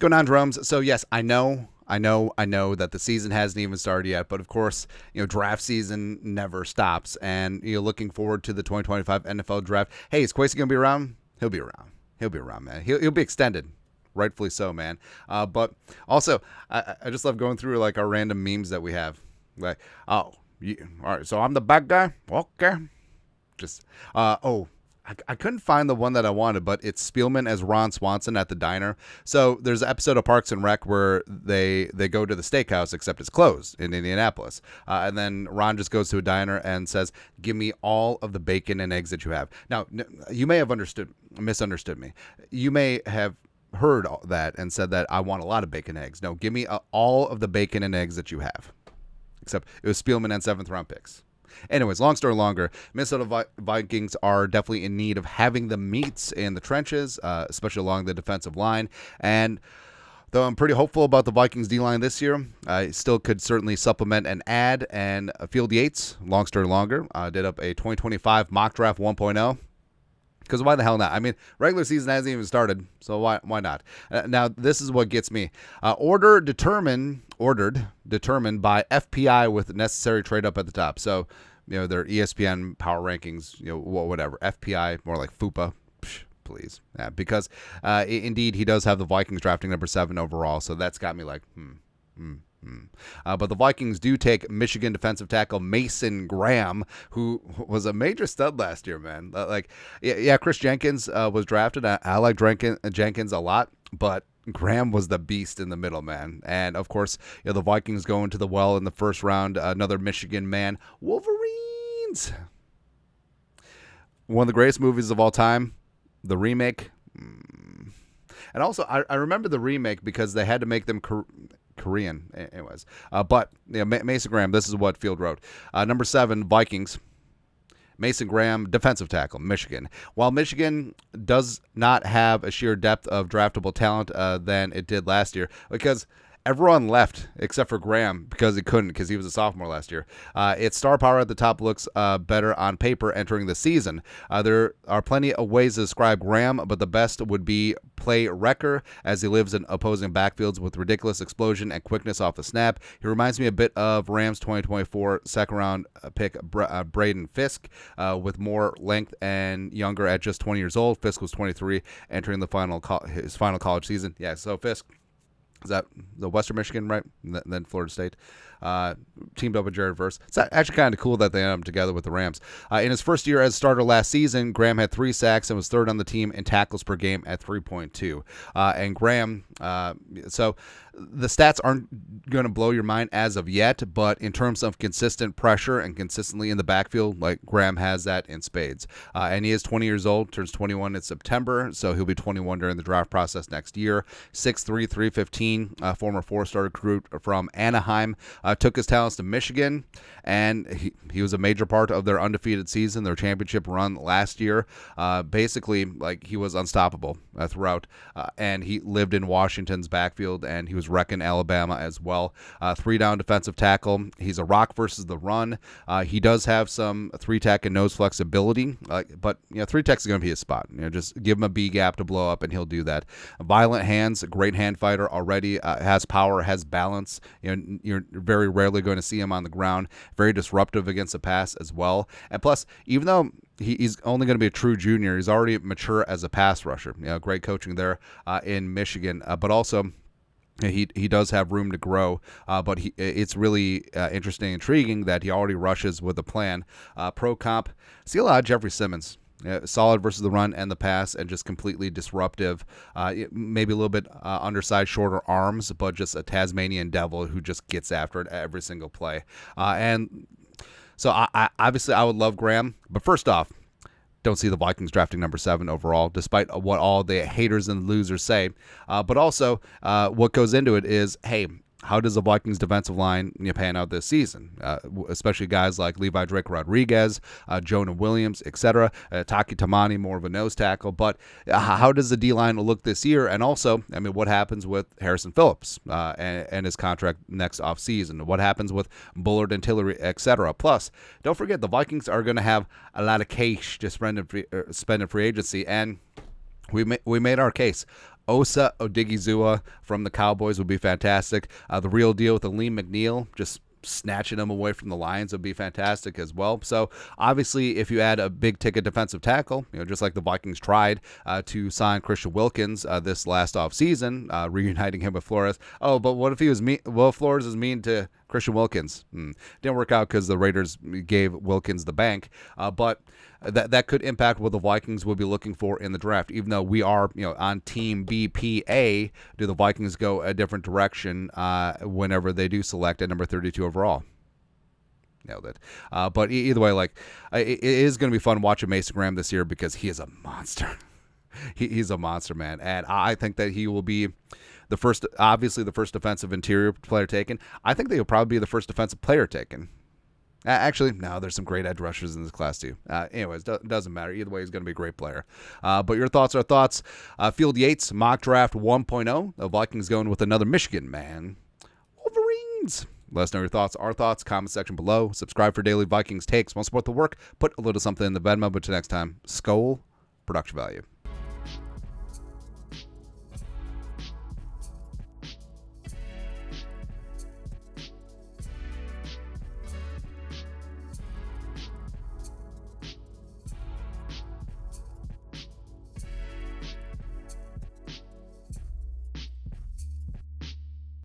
going on, Drums? So yes, I know that the season hasn't even started yet, but of course, draft season never stops, and looking forward to the 2025 NFL draft. Hey, is Quasi gonna be around? He'll be around. He'll be around, man. He'll be extended, rightfully so, man. But also, I just love going through like our random memes that we have. Like, all right, so I'm the bad guy. Okay, just I couldn't find the one that I wanted, but it's Spielman as Ron Swanson at the diner. So there's an episode of Parks and Rec where they go to the steakhouse, except it's closed in Indianapolis. And then Ron just goes to a diner and says, "Give me all of the bacon and eggs that you have." Now, you may have misunderstood me. You may have heard that and said that I want a lot of bacon and eggs. No, give me all of the bacon and eggs that you have. Except it was Spielman and 7th round picks. Anyways, long story longer, Minnesota Vikings are definitely in need of having the meats in the trenches, especially along the defensive line. And though I'm pretty hopeful about the Vikings D-line this year, I still could certainly supplement and add. And Field Yates, long story longer, did up a 2025 mock draft 1.0. Because why the hell not? I mean, regular season hasn't even started, so why not? Now, this is what gets me. Ordered, determined by FPI with necessary trade up at the top. So, their ESPN power rankings, whatever. FPI, more like FUPA. Please. Yeah, because indeed, he does have the Vikings drafting number 7 overall, so that's got me like, But the Vikings do take Michigan defensive tackle Mason Graham, who was a major stud last year, man. Chris Jenkins was drafted. I like Jenkins a lot, but Graham was the beast in the middle, man. And, of course, the Vikings go into the well in the first round. Another Michigan man, Wolverines. One of the greatest movies of all time, the remake. And also, I remember the remake because they had to make them Korean, anyways. But Mason Graham, this is what Field wrote. Number 7, Vikings. Mason Graham, defensive tackle, Michigan. While Michigan does not have a sheer depth of draftable talent than it did last year, because everyone left except for Graham because he couldn't, because he was a sophomore last year. Its star power at the top looks better on paper entering the season. There are plenty of ways to describe Graham, but the best would be play wrecker, as he lives in opposing backfields with ridiculous explosion and quickness off the snap. He reminds me a bit of Rams 2024 second-round pick Braden Fisk, with more length and younger at just 20 years old. Fisk was 23, entering his final college season. Yeah, so Fisk, is that the Western Michigan, right? And then Florida State. Teamed up with Jared Verse. It's actually kind of cool that they ended up together with the Rams. In his first year as starter last season, Graham had 3 sacks and was third on the team in tackles per game at 3.2. And Graham, so the stats aren't going to blow your mind as of yet, but in terms of consistent pressure and consistently in the backfield, like Graham has that in spades. And he is 20 years old, turns 21 in September, so he'll be 21 during the draft process next year. 6'3", 315, former 4-star recruit from Anaheim. Took his talents to Michigan, and he was a major part of their undefeated season, their championship run last year. Basically, like, he was unstoppable throughout, and he lived in Washington's backfield, and he was wrecking Alabama as well. 3-down defensive tackle. He's a rock versus the run. He does have some 3-tech and nose flexibility, but 3-tech is going to be his spot. Just give him a B gap to blow up, and he'll do that. Violent hands, great hand fighter already. Has power, has balance. You're very rarely going to see him on the ground. Very disruptive against the pass as well. And plus, even though he's only going to be a true junior, he's already mature as a pass rusher. Great coaching there in Michigan, but also he does have room to grow, but it's really interesting, intriguing that he already rushes with a plan. Pro comp, see a lot of Jeffrey Simmons. Solid versus the run and the pass, and just completely disruptive. Maybe a little bit undersized, shorter arms, but just a Tasmanian devil who just gets after it every single play. And so I obviously I would love Graham, but first off, don't see the Vikings drafting number 7 overall, despite what all the haters and losers say. But also, what goes into it is, hey, how does the Vikings defensive line pan out this season? Especially guys like Levi Drake Rodriguez, Jonah Williams, etc. Taki Tamani, more of a nose tackle. But how does the D-line look this year? And also, I mean, what happens with Harrison Phillips and his contract next offseason? What happens with Bullard and Tillery, etc.? Plus, don't forget, the Vikings are going to have a lot of cash to spend in free agency. And we made our case. Osa Odigizua from the Cowboys would be fantastic. The real deal with Aleem McNeil, just snatching him away from the Lions would be fantastic as well. So obviously, if you add a big ticket defensive tackle, just like the Vikings tried to sign Christian Wilkins this last offseason, reuniting him with Flores. Oh, but what if he was mean? Well, Flores is mean to Christian Wilkins. Didn't work out because the Raiders gave Wilkins the bank, but that could impact what the Vikings will be looking for in the draft. Even though we are, on Team BPA, do the Vikings go a different direction whenever they do select at number 32 overall? Nailed it. But either way, it is going to be fun watching Mason Graham this year because he is a monster. He's a monster, man, and I think that he will be the first defensive interior player taken. I think he'll probably be the first defensive player taken. Actually, no, there's some great edge rushers in this class too. Anyways, doesn't matter. Either way, he's going to be a great player. But your thoughts are thoughts. Field Yates, mock draft 1.0. The Vikings going with another Michigan man. Wolverines. Let us know your thoughts. Our thoughts, comment section below. Subscribe for daily Vikings takes. Want to support the work? Put a little something in the Venmo. But till next time, Skol, production value.